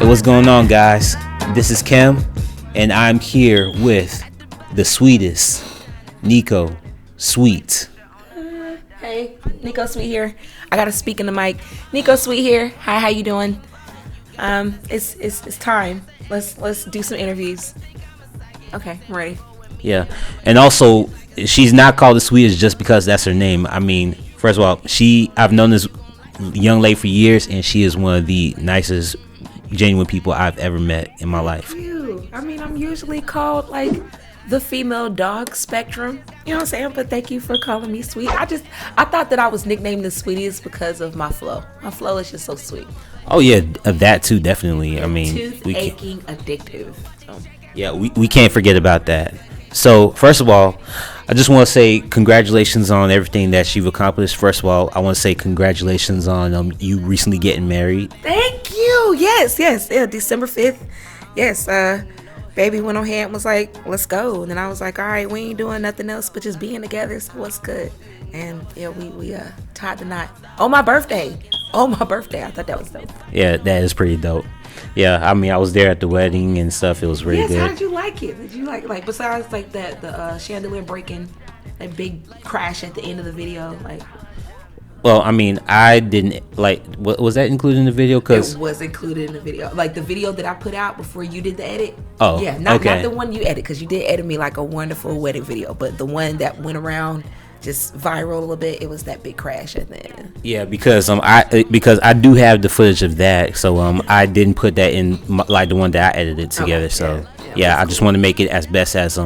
what's going on, guys? This is Kim, and I'm here with the sweetest, Nico Sweet. Hey, Nico Sweet here. I gotta speak in the mic. Nico Sweet here. Hi, how you doing? It's time. Let's do some interviews. Okay, I'm ready. Yeah, and also, she's not called the sweetest just because that's her name. I mean, first of all, I've known this young lady for years, and she is one of the nicest, genuine people I've ever met in my life. Thank you. I mean, I'm usually called like the female dog spectrum. You know what I'm saying? But thank you for calling me sweet. I thought that I was nicknamed the sweetest because of my flow. My flow is just so sweet. Oh yeah, that too, definitely. I mean, tooth aching addictive. So. Yeah, we can't forget about that. So, first of all, I just want to say congratulations on everything that you've accomplished. First of all, I want to say congratulations on you recently getting married. Thank you. Yes. Yeah, December 5th. Yes, baby went ahead and was like, let's go. And then I was like, all right, we ain't doing nothing else but just being together, so what's good? And yeah, we tied the knot on my birthday. I thought that was dope. Yeah, that is pretty dope. Yeah, I mean, I was there at the wedding and stuff. It was really good. How did you like it? Did you like besides like the chandelier breaking, that big crash at the end of the video? Like, well, I mean, I didn't like. What was that included in the video? Cause it was included in the video, like the video that I put out before you did the edit. Oh, yeah, not the one you edit, because you did edit me like a wonderful wedding video, but the one that went around just viral a little bit, it was that big crash at the end. Yeah, because I do have the footage of that, so I didn't put that in like the one that I edited together. Okay, so yeah, I just want to make it as best as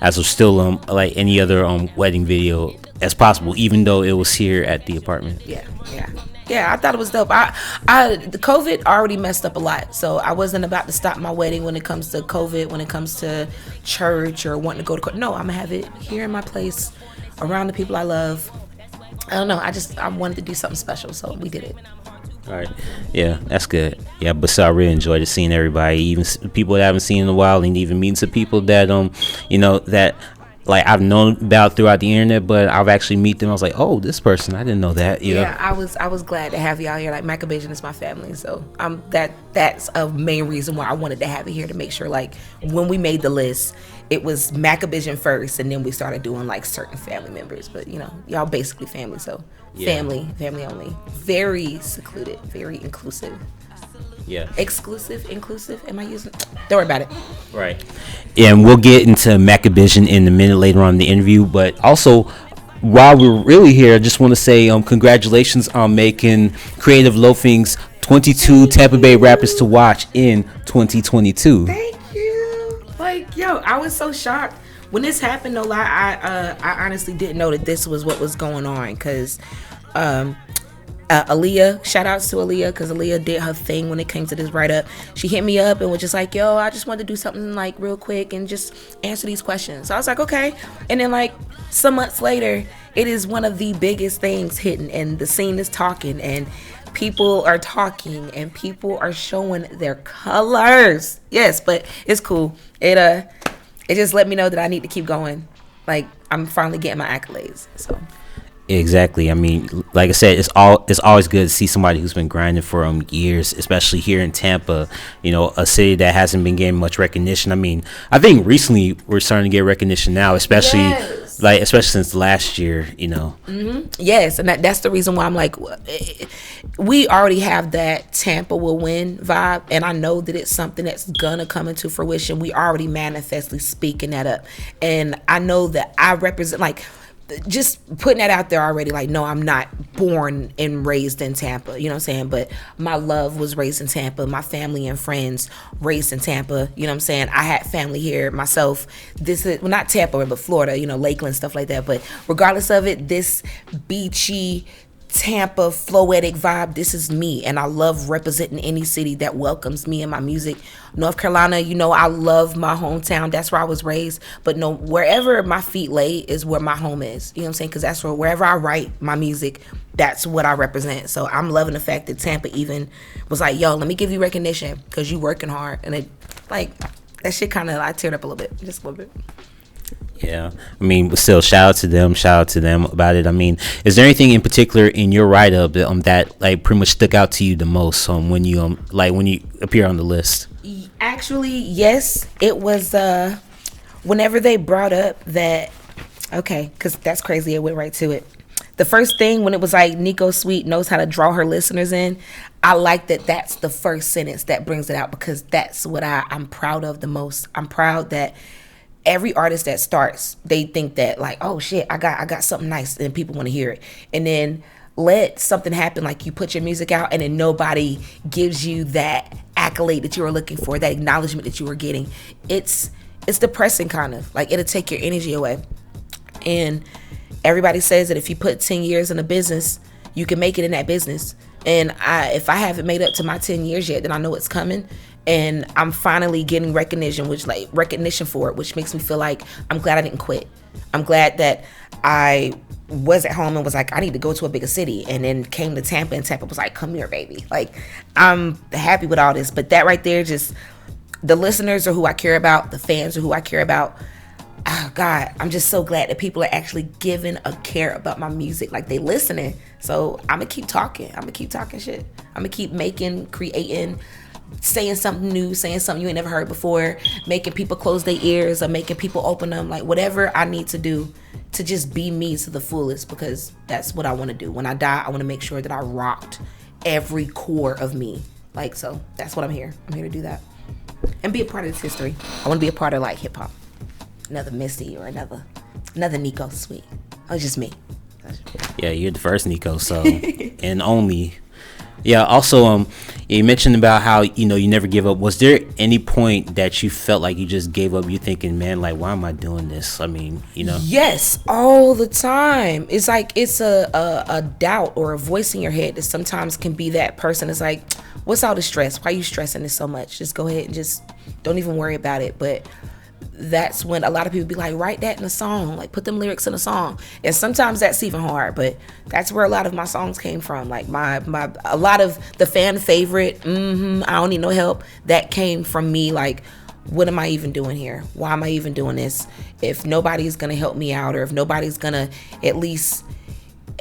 as still like any other wedding video as possible, even though it was here at the apartment. Yeah, I thought it was dope. The COVID already messed up a lot, so I wasn't about to stop my wedding when it comes to COVID, when it comes to church or wanting to go to court. No, I'm gonna have it here in my place, around the people I love. I don't know. I wanted to do something special, so we did it. All right. Yeah, that's good. Yeah, but so I really enjoyed seeing everybody, even people that I haven't seen in a while, and even meeting some people that that like I've known about throughout the internet, but I've actually meet them. I was like, oh, this person, I didn't know that. You know? I was glad to have y'all here. Like, Macabition is my family, so that's a main reason why I wanted to have it here, to make sure like when we made the list, it was Macabition first, and then we started doing like certain family members. But y'all basically family, so family only. Very secluded, very inclusive. Yeah. Exclusive, inclusive. Am I using? Don't worry about it. Right. And we'll get into Macabition in a minute later on in the interview. But also, while we're really here, I just want to say congratulations on making Creative Loafing's 22 Tampa Bay rappers to watch in 2022. Thank you. I was so shocked when this happened. No lie, I honestly didn't know that this was what was going on, because Aaliyah, shout outs to Aaliyah, because Aaliyah did her thing when it came to this write-up. She hit me up and was just like, yo, I just wanted to do something like real quick and just answer these questions. So I was like, okay. And then like some months later, it is one of the biggest things hitting, and the scene is talking, and people are talking, and people are showing their colors. Yes, but it's cool. It just let me know that I need to keep going. Like, I'm finally getting my accolades, so. Exactly. I mean, like I said, it's always good to see somebody who's been grinding for years, especially here in Tampa, a city that hasn't been getting much recognition. I mean, I think recently we're starting to get recognition now, especially since last year, Mm-hmm. Yes, and that's the reason why I'm like, we already have that Tampa will win vibe, and I know that it's something that's gonna come into fruition. We already manifestly speaking that up, and I know that I represent, like, just putting that out there already, like, no, I'm not born and raised in Tampa, you know what I'm saying? But my love was raised in Tampa. My family and friends raised in Tampa, you know what I'm saying? I had family here myself. This is, well, not Tampa, but Florida, Lakeland, stuff like that. But regardless of it, this beachy Tampa floetic vibe, this is me, and I love representing any city that welcomes me and my music. North Carolina, I love my hometown. That's where I was raised, but no, wherever my feet lay is where my home is, you know what I'm saying? Because that's wherever I write my music, that's what I represent. So I'm loving the fact that Tampa even was like, yo, let me give you recognition because you working hard. And it, like, that shit kind of, I teared up a little bit, just a little bit. Yeah, I mean, but still, shout out to them. Shout out to them about it. I mean, is there anything in particular in your write up that like pretty much stuck out to you the most when you like when you appear on the list? Actually, yes, it was whenever they brought up that, okay, because that's crazy. It went right to it. The first thing when it was like Nico Sweet knows how to draw her listeners in, I like that. That's the first sentence that brings it out, because that's what I'm proud of the most. I'm proud that every artist that starts, they think that like, oh shit, I got something nice and people want to hear it, and then let something happen, like you put your music out and then nobody gives you that accolade that you were looking for, that acknowledgement that you were getting. It's depressing, kind of like it'll take your energy away. And everybody says that if you put 10 years in a business, you can make it in that business. And if I haven't made up to my 10 years yet, then I know it's coming. And I'm finally getting recognition for it, which makes me feel like I'm glad I didn't quit. I'm glad that I was at home and was like, I need to go to a bigger city, and then came to Tampa, and Tampa was like, come here, baby. Like, I'm happy with all this. But that right there, just the listeners are who I care about, the fans are who I care about. Oh God, I'm just so glad that people are actually giving a care about my music, like they listening. So I'm gonna keep talking. I'm gonna keep talking shit. I'm gonna keep making, creating, saying something new, saying something you ain't never heard before, making people close their ears or making people open them, like whatever I need to do to just be me to the fullest, because that's what I want to do. When I die, I want to make sure that I rocked every core of me. Like, so that's what I'm here. I'm here to do that and be a part of this history. I want to be a part of like hip hop. Another Missy or another Nico Sweet. Oh, just me. Yeah, you're the first Nico, so and only. Yeah. Also, you mentioned about how you never give up. Was there any point that you felt like you just gave up? You thinking, man, like, why am I doing this? I mean, Yes, all the time. It's like it's a doubt or a voice in your head that sometimes can be that person. It's like, what's all the stress? Why are you stressing this so much? Just go ahead and just don't even worry about it. But that's when a lot of people be like, write that in a song, like put them lyrics in a song. And sometimes that's even hard, but that's where a lot of my songs came from. Like a lot of the fan favorite, I don't need no help, that came from me. Like, what am I even doing here? Why am I even doing this? If nobody's gonna help me out, or if nobody's gonna at least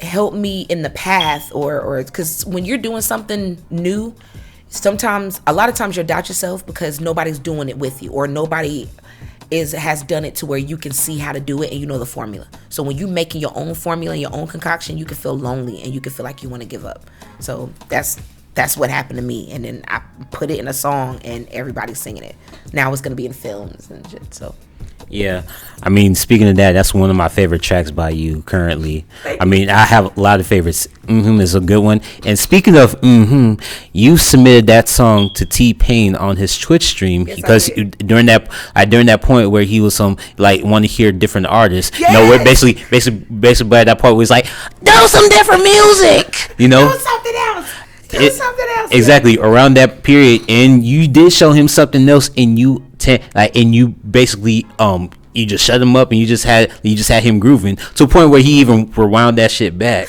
help me in the path, or because when you're doing something new, a lot of times you'll doubt yourself because nobody's doing it with you, or nobody has done it to where you can see how to do it and you know the formula. So when you're making your own formula and your own concoction, you can feel lonely and you can feel like you want to give up. So that's what happened to me. And then I put it in a song and everybody's singing it. Now it's going to be in films and shit. So yeah, I mean, speaking of that, that's one of my favorite tracks by you currently. I mean, I have a lot of favorites. Is a good one. And speaking of you submitted that song to T-Pain on his Twitch stream, yes, because during that point where he was like want to hear different artists. Yes! Where basically by that part was like, do some different music. Do something else. Something else. Exactly, around that period, and you did show him something else, and you basically you just shut him up, and you just had him grooving to a point where he even rewound that shit back.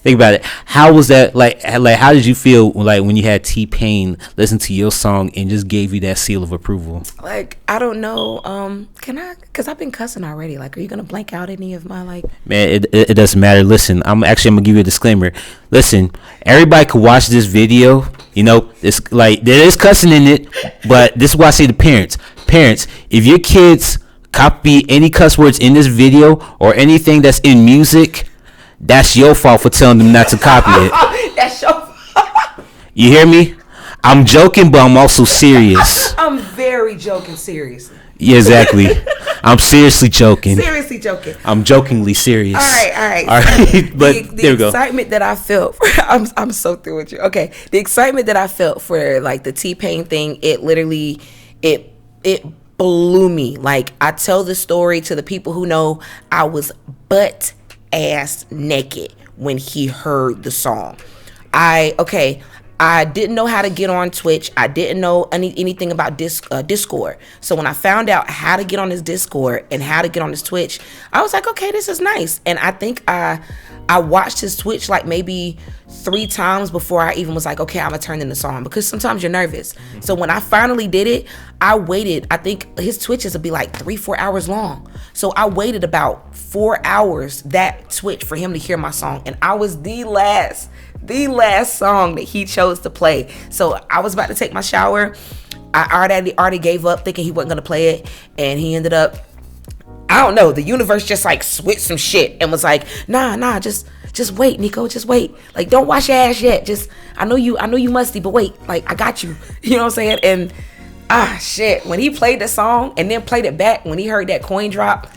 Think about it. How was that like? How did you feel like when you had T-Pain listen to your song and just gave you that seal of approval? Like, I don't know. Can I? Because I've been cussing already. Like, are you gonna blank out any of my like? Man, it doesn't matter. Listen, I'm gonna give you a disclaimer. Listen, everybody could watch this video. It's like there is cussing in it, but this is why I say to parents. Parents, if your kids copy any cuss words in this video or anything that's in music, that's your fault for telling them not to copy it. That's your fault. You hear me? I'm joking, but I'm also serious. I'm very joking seriously. Yeah, exactly. I'm seriously joking. Seriously joking. I'm jokingly serious. All right. But there we go. The excitement that I felt, I'm so through with you. Okay, the excitement that I felt for like the T-Pain thing, it literally, it blew me. Like, I tell the story to the people who know I was butt ass naked when he heard the song. I didn't know how to get on Twitch. I didn't know anything about Discord. So when I found out how to get on his Discord and how to get on his Twitch, I was like, okay, this is nice. And I think I I watched his Twitch like maybe 3 times before I even was like, okay, I'm gonna turn in the song, because sometimes you're nervous. So when I finally did it, I waited. I think his Twitches would be like 3-4 hours long. So I waited about 4 hours that Twitch for him to hear my song, and I was the last song that he chose to play. So I was about to take my shower. I already gave up thinking he wasn't gonna play it, and he ended up, I don't know, the universe just like switched some shit and was like, nah, just wait, Nico, just wait. Like, don't wash your ass yet. Just, I know you musty, but wait, like, I got you. You know what I'm saying? And shit, when he played the song and then played it back, when he heard that coin drop,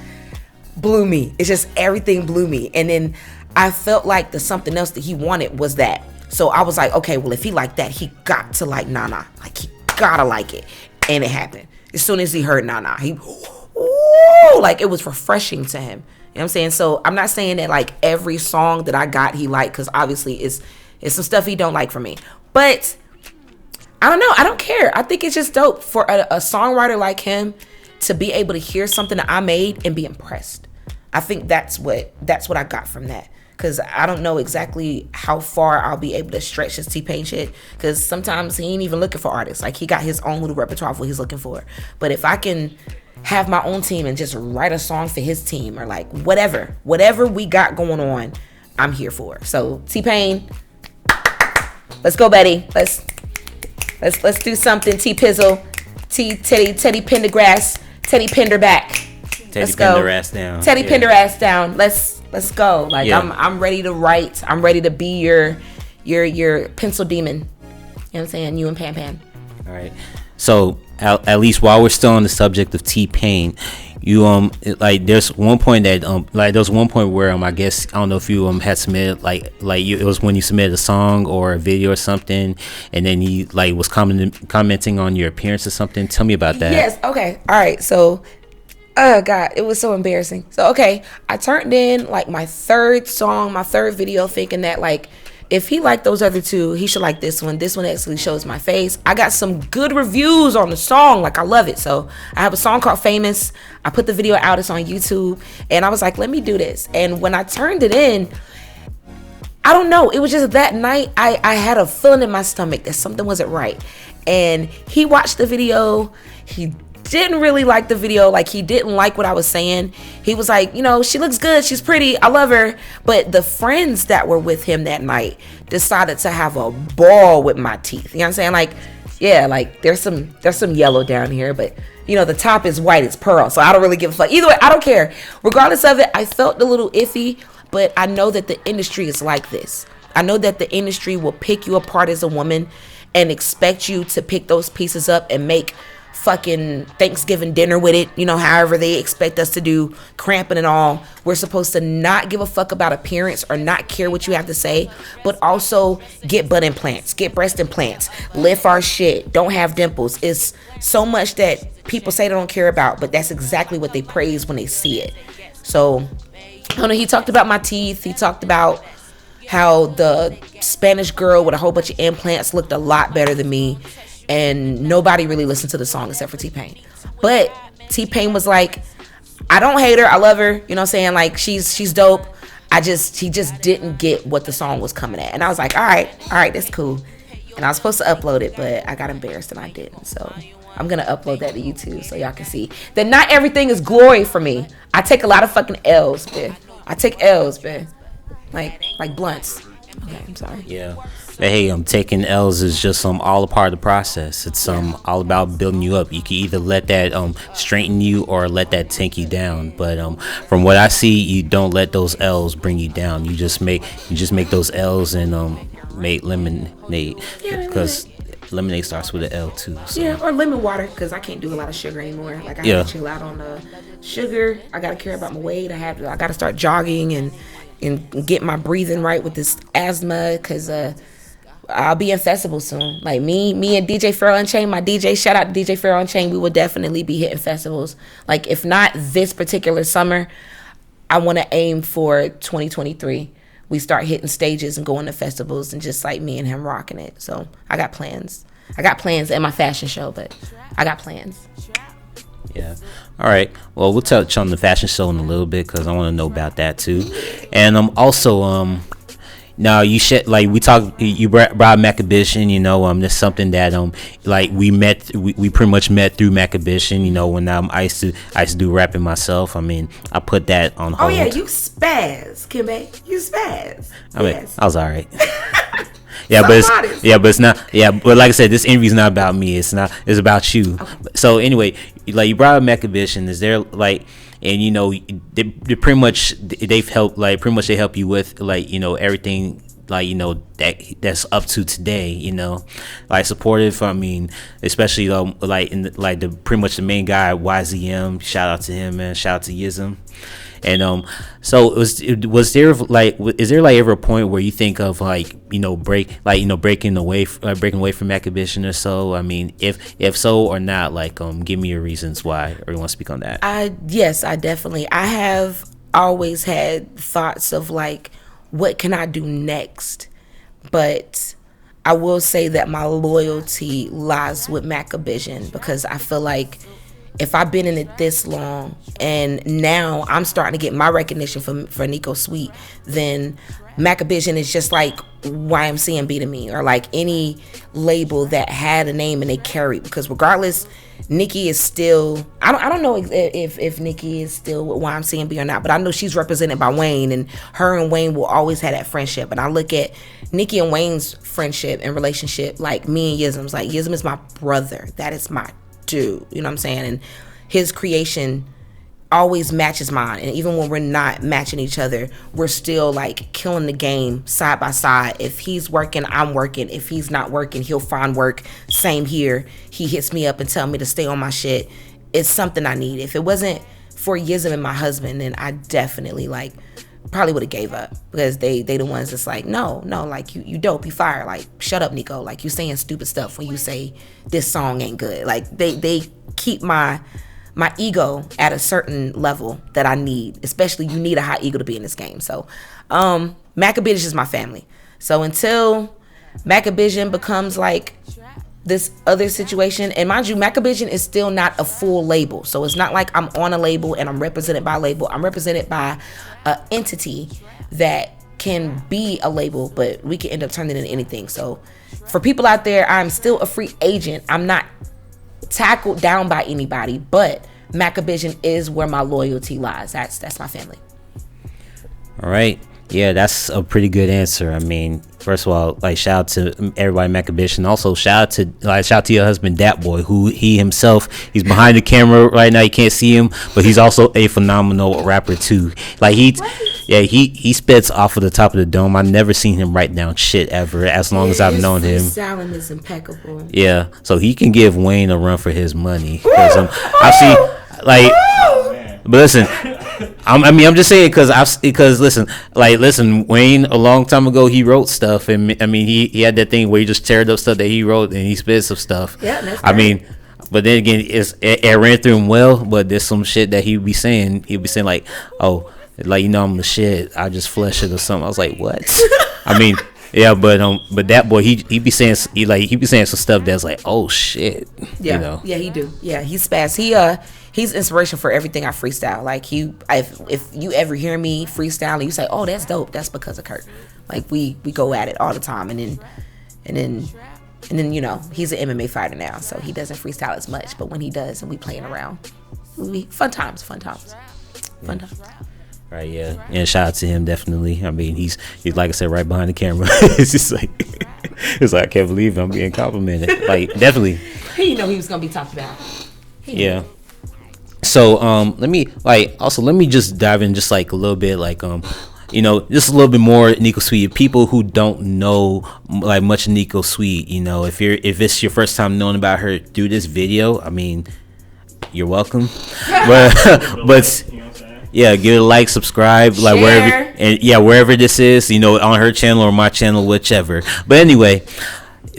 blew me. It's just, everything blew me. And then I felt like the something else that he wanted was that. So I was like, okay, well, if he liked that, he got to like Nah. Like, he gotta like it. And it happened. As soon as he heard Nah, he, ooh, like, it was refreshing to him. You know what I'm saying? So I'm not saying that like every song that I got he liked, because obviously it's some stuff he don't like from me. But I don't know. I don't care. I think it's just dope for a songwriter like him to be able to hear something that I made and be impressed. I think that's what I got from that. Because I don't know exactly how far I'll be able to stretch his T-Pain shit. Because sometimes he ain't even looking for artists. Like, he got his own little repertoire of what he's looking for. But if I can have my own team and just write a song for his team, or like whatever we got going on, I'm here for. So T-Pain, let's go, Betty. Let's do something. T-Pizzle, Teddy Pendergrass, Teddy Penderback. Let's go. Pendergrass down. Teddy Pendergrass down. Let's go. Like, I'm ready to write. I'm ready to be your pencil demon. You know what I'm saying? You and Pan. All right. So at least while we're still on the subject of T-Pain, you like there's one point where I guess, I don't know if you had submitted it was when you submitted a song or a video or something, and then he like was commenting on your appearance or something. Tell me about that. Yes. Okay. All right. So, oh God, it was so embarrassing. So, okay, I turned in like my third video, thinking that like, if he liked those other 2, he should like this one. This one actually shows my face. I got some good reviews on the song. Like, I love it. So I have a song called Famous. I put the video out. It's on YouTube. And I was like, let me do this. And when I turned it in, I don't know. It was just that night, I had a feeling in my stomach that something wasn't right. And he watched the video. He didn't really like the video. Like, he didn't like what I was saying. He was like, she looks good, she's pretty, I love her. But the friends that were with him that night decided to have a ball with my teeth. You know what I'm saying? Like, yeah, like there's some yellow down here, but the top is white, it's pearl, so I don't really give a fuck. Either way, I don't care. Regardless of it, I felt a little iffy, but I know that the industry is like this. I know that the industry will pick you apart as a woman and expect you to pick those pieces up and make fucking Thanksgiving dinner with it, however they expect us to do, cramping and all. We're supposed to not give a fuck about appearance or not care what you have to say, but also get butt implants, get breast implants, lift our shit, don't have dimples. It's so much that people say they don't care about, but that's exactly what they praise when they see it. So, I don't know, he talked about my teeth. He talked about how the Spanish girl with a whole bunch of implants looked a lot better than me. And nobody really listened to the song except for T-Pain. But T-Pain was like, I don't hate her, I love her. You know what I'm saying? Like, she's dope. He just didn't get what the song was coming at. And I was like, all right, that's cool. And I was supposed to upload it, but I got embarrassed and I didn't. So I'm going to upload that to YouTube so y'all can see that not everything is glory for me. I take a lot of fucking L's, man. I take L's, man. Like blunts. Okay, I'm sorry. Yeah. But hey, taking L's is just all a part of the process. It's all about building you up. You can either let that straighten you or let that take you down. But from what I see, you don't let those L's bring you down. You just make those L's and make lemonade. Because lemonade starts with an L too. So. Yeah, or lemon water, because I can't do a lot of sugar anymore. Like, I have to chill out on the sugar. I gotta care about my weight. I gotta start jogging and get my breathing right with this asthma, because I'll be in festivals soon. Like, me and DJ Pharoah Unchained, my DJ, shout out to DJ Pharoah Unchained, we will definitely be hitting festivals. Like, if not this particular summer, I want to aim for 2023. We start hitting stages and going to festivals, and just like me and him rocking it. So I got plans. I got plans at my fashion show, but I got plans. Yeah. All right. Well, we'll touch on the fashion show in a little bit because I want to know about that too. And also now you should like we talked. You brought Maccabition. That's something that like we pretty much met through Maccabition. When I used to do rapping myself. I mean, I put that on hold. Oh yeah, you spaz, Kimbe. You spaz. I mean, yes. I was all right. Yeah, but it's not. Yeah, but like I said, this interview is not about me. It's not. It's about you. Okay. So anyway, like you brought up Maccabition. Is there like, and they pretty much they've helped like pretty much they help you with like everything like that's up to today. Like supportive. I mean, especially like in the pretty much the main guy YZM. Shout out to him, man. Shout out to Yism. And so was there like is there like ever a point where you think of like breaking away from Maccabition or so? I mean, if so or not, like give me your reasons why, or you want to speak on that? Yes, I definitely. I have always had thoughts of like, what can I do next? But I will say that my loyalty lies with Maccabition because I feel like if I've been in it this long and now I'm starting to get my recognition for Nico Sweet, then Maccabition is just like YMCMB to me, or like any label that had a name and they carried. Because regardless, Nikki is still, I don't know if Nikki is still with YMCMB or not, but I know she's represented by Wayne, and her and Wayne will always have that friendship. And I look at Nikki and Wayne's friendship and relationship like me and Yism's. Like, Yism is my brother. That is my dude. You know what I'm saying? And his creation always matches mine, and even when we're not matching each other, we're still like killing the game side by side. If he's working, I'm working. If he's not working, he'll find work. Same here. He hits me up and tell me to stay on my shit. It's something I need. If it wasn't for Yism and my husband, then I definitely like probably would have gave up, because they the ones that's like, no, like you dope, you fire, like shut up, Nico, like you saying stupid stuff when you say this song ain't good. Like they keep my ego at a certain level that I need. Especially, you need a high ego to be in this game. So Maccabition is my family. So until Maccabition becomes like this other situation, and mind you, Maccabition is still not a full label. So it's not like I'm on a label and I'm represented by a label. I'm represented by an entity that can be a label, but we can end up turning it into anything. So for people out there, I'm still a free agent. I'm not tackled down by anybody, but Maccabition is where my loyalty lies. That's my family. All right. Yeah, that's a pretty good answer. I mean, first of all, like shout out to everybody Maccabition. Also shout out to your husband Dat Boy, who he's behind the camera right now. You can't see him, but he's also a phenomenal rapper too. Like he spits off of the top of the dome. I've never seen him write down shit ever as long as I've known him. His sound is impeccable. Yeah, so he can give Wayne a run for his money. I've seen like, but listen. I'm just saying because listen, Wayne a long time ago he wrote stuff, and I mean he had that thing where he just teared up stuff that he wrote and he spit some stuff. Yeah, that's I mean, but then again, it ran through him well. But there's some shit that he'd be saying like, oh, like I'm the shit. I just flesh it or something. I was like, what? I mean, yeah, but that boy he be saying some stuff that's like, oh shit. Yeah, yeah, he do. Yeah, he's fast. He's inspiration for everything I freestyle. Like if you ever hear me freestyle and you say, "Oh, that's dope," that's because of Kurt. Like we go at it all the time, and then he's an MMA fighter now, so he doesn't freestyle as much. But when he does, and we playing around, fun times. Right, yeah, and shout out to him definitely. I mean, he's like I said, right behind the camera. It's just like I can't believe I'm being complimented. Like definitely, he was gonna be talked about. Yeah. So let me just dive in just like a little bit, like just a little bit more Nico Sweet. People who don't know like much Nico Sweet, if it's your first time knowing about her through this video, I mean, you're welcome. but yeah, give it a like, subscribe, like wherever this is, on her channel or my channel, whichever. But anyway,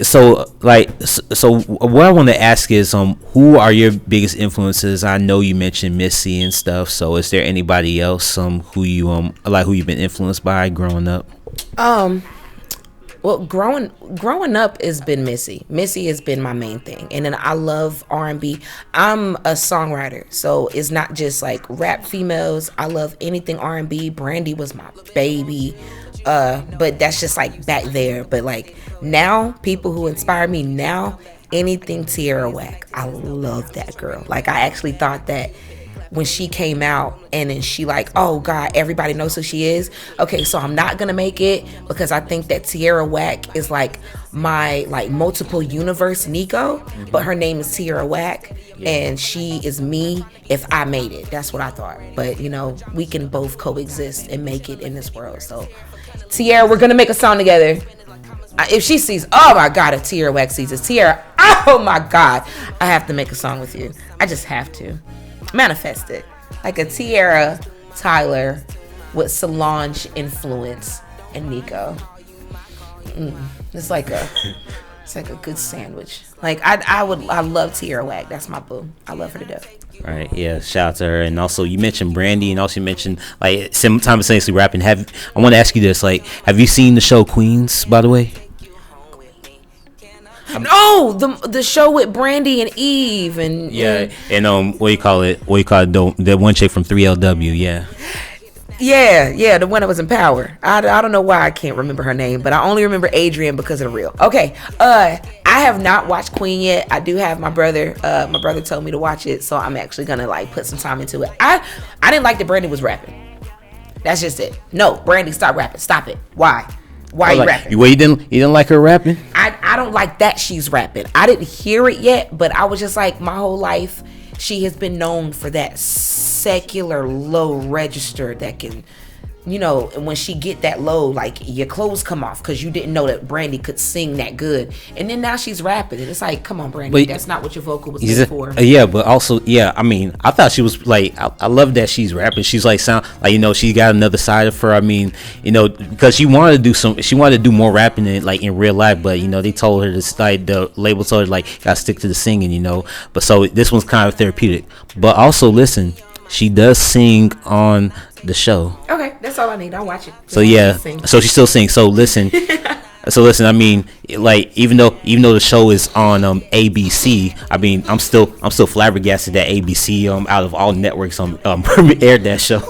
so what I want to ask is who are your biggest influences? I know you mentioned Missy and stuff, so is there anybody else who you've been influenced by growing up? Well, growing up has been Missy. Missy has been my main thing, and then I love R&B. I'm a songwriter, so it's not just like rap females. I love anything R&B. Brandy was my baby, but that's just like back there. But like now, people who inspire me now, anything Tierra Whack. I love that girl. Like I actually thought that when she came out and then she like, oh God, everybody knows who she is. Okay, so I'm not gonna make it because I think that Tierra Whack is like my like multiple universe Nico, but her name is Tierra Whack and she is me if I made it. That's what I thought. But you know, we can both coexist and make it in this world. So Tierra, we're gonna make a song together. If she sees, oh my God, if Tierra Whack sees this, Tierra, oh my God, I have to make a song with you. I just have to. Manifest it. Like a Tierra Tyler with Solange influence and Nico. It's like a good sandwich. Like I love Tierra Whack. That's my boo. I love her to death. Right, yeah, shout out to her. And also you mentioned Brandy, and also you mentioned like simultaneously rapping. I want to ask you this, like, have you seen the show Queens, by the way? No, the show with Brandy and Eve and what do you call it? The one chick from 3LW, yeah. Yeah, the one that was in Power. I don't know why I can't remember her name, but I only remember Adrian because of the reel. Okay, I have not watched Queen yet. I do have my brother. My brother told me to watch it, so I'm actually gonna like put some time into it. I didn't like that Brandy was rapping. That's just it. No, Brandy, stop rapping. Stop it. Why? Why are you rapping? Well, you didn't like her rapping? I don't like that she's rapping. I didn't hear it yet, but I was just like, my whole life, she has been known for that secular low register that can, you know, and when she get that low, like your clothes come off because you didn't know that Brandy could sing that good. And then now she's rapping and it's like, come on, Brandy, that's not what your vocal was made for. Yeah, but also, yeah, I mean, I thought she was like, I love that she's rapping. She's like sound like, you know, she got another side of her. I mean, you know, because she wanted to do more rapping in real life, but you know, they told her to like, the label told her like, gotta stick to the singing, you know. But so this one's kind of therapeutic. But also, listen, she does sing on the show. Okay, that's all I need. I'll watch it. So yeah, so she still sings. So listen, I mean, like even though the show is on ABC, I mean, I'm still flabbergasted that ABC out of all networks aired that show.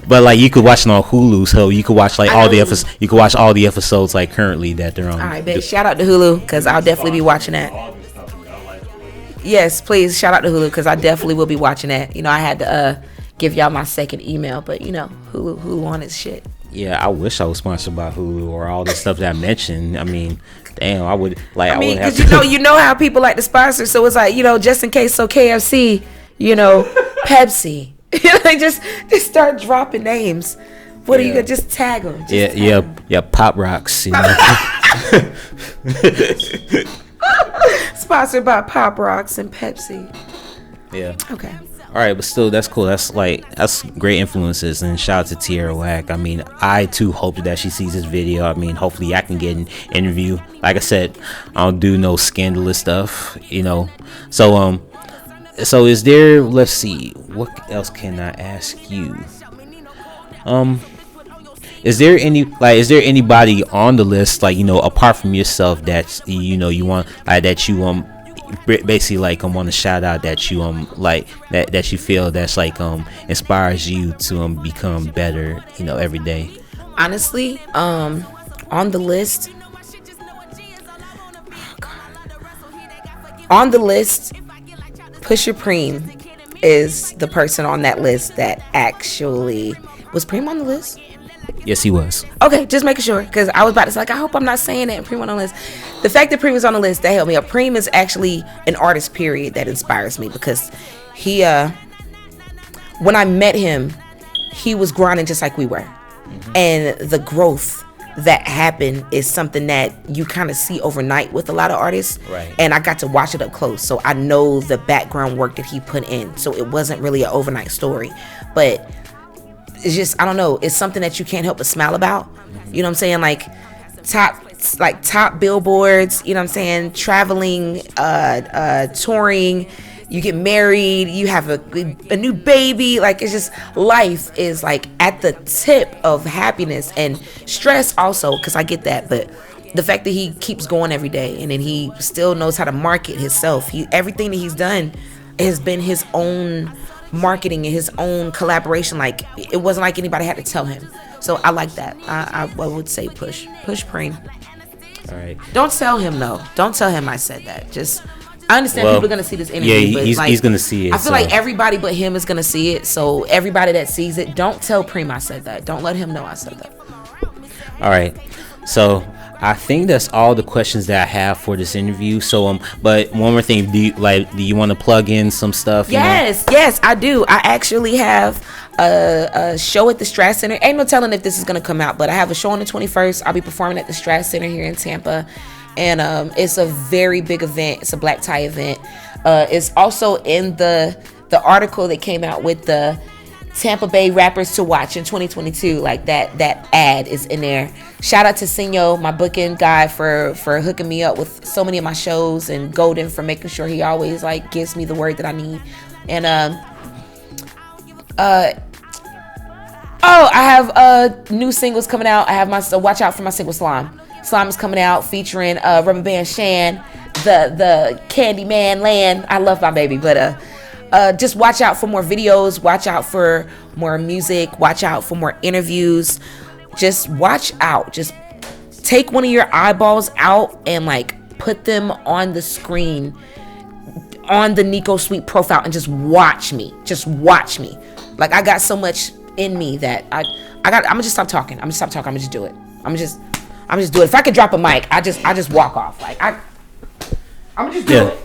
but like you could watch it on Hulu, so you could watch like all the episodes. You could watch all the episodes like currently that they're on. All right, bitch. Shout out to Hulu because I'll definitely be watching that. Yes, please shout out to Hulu because I definitely will be watching that. You know, I had to give y'all my second email, but you know, Hulu on its shit. Yeah, I wish I was sponsored by Hulu or all the stuff that I mentioned. I mean, damn, I would like. I mean, because you know how people like to sponsor, so it's like, you know, just in case. So KFC, you know, Pepsi, they just start dropping names. What are you gonna just tag them? Yeah, Pop Rocks. You know? Sponsored by Pop Rocks and Pepsi. Yeah. Okay. All right, but still, that's cool. That's great influences, and shout out to Tierra Whack. I mean, I too hope that she sees this video. I mean, hopefully, I can get an interview. Like I said, I don't do no scandalous stuff, you know. So is there? Let's see, what else can I ask you? Is there anybody on the list, like, you know, apart from yourself, that you know you want, like, that you basically like want to shout out, that you like that you feel that's like inspires you to become better, you know, every day? Honestly, on the list, Pusha Preem is the person on that list that actually was Preem on the list. Yes, he was. Okay, just making sure, because I was about to say, like, I hope I'm not saying that Preem on the list. The fact that Preem was on the list, that helped me out. Preem is actually an artist, period, that inspires me, because he, when I met him, he was grinding just like we were. Mm-hmm. And the growth that happened is something that you kind of see overnight with a lot of artists. Right. And I got to watch it up close, so I know the background work that he put in. So it wasn't really an overnight story, but it's just, I don't know, it's something that you can't help but smile about. You know what I'm saying? Like top billboards, you know what I'm saying? Traveling, touring, you get married, you have a new baby. Like, it's just, life is like at the tip of happiness and stress also, because I get that. But the fact that he keeps going every day, and then he still knows how to market himself. Everything that he's done has been his own marketing and his own collaboration. Like, it wasn't like anybody had to tell him. So I like that. I would say push Preem. All right. Don't tell him though. Don't tell him I said that. Just, I understand people are gonna see this interview. Yeah, but he's gonna see it. I feel like everybody but him is gonna see it. So everybody that sees it, don't tell Preem I said that. Don't let him know I said that. All right. So I think that's all the questions that I have for this interview. So but one more thing, do you want to plug in some stuff? Yes, I do. I actually have a show at the Strat Center. Ain't no telling if this is gonna come out, but I have a show on the 21st. I'll be performing at the Strat Center here in Tampa, and it's a very big event. It's a black tie event. It's also in the article that came out with the Tampa Bay rappers to watch in 2022. Like that ad is in there. Shout out to Senyo, my booking guy, for hooking me up with so many of my shows, and Golden for making sure he always like gives me the word that I need. And I have new singles coming out. I have my watch out for my single Slime. Slime is coming out featuring Rubber Band Shan, the Candyman Land. I love my baby, but just watch out for more videos, watch out for more music, watch out for more interviews. Just watch out. Just take one of your eyeballs out and like put them on the screen on the Nico Sweet profile and just watch me. Just watch me. Like, I got so much in me that I'm gonna just stop talking. I'm gonna just do it. I'm just do it. If I could drop a mic, I just walk off. Like, I'm gonna just do it.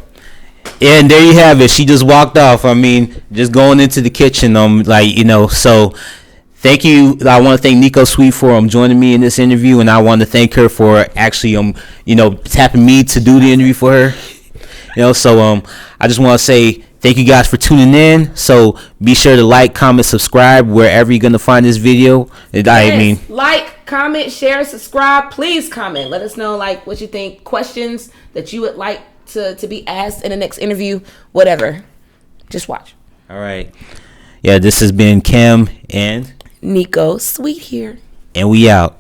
Yeah, and there you have it. She just walked off. I mean, just going into the kitchen. So thank you. I want to thank Nico Sweet for joining me in this interview, and I want to thank her for actually tapping me to do the interview for her. So I just want to say thank you guys for tuning in. So be sure to like, comment, subscribe wherever you're gonna find this video. Like, comment, share, subscribe. Please comment. Let us know like what you think, questions that you would like to be asked in the next interview, whatever. Just watch. All right. Yeah, this has been Kim and Nico Sweet here. And we out.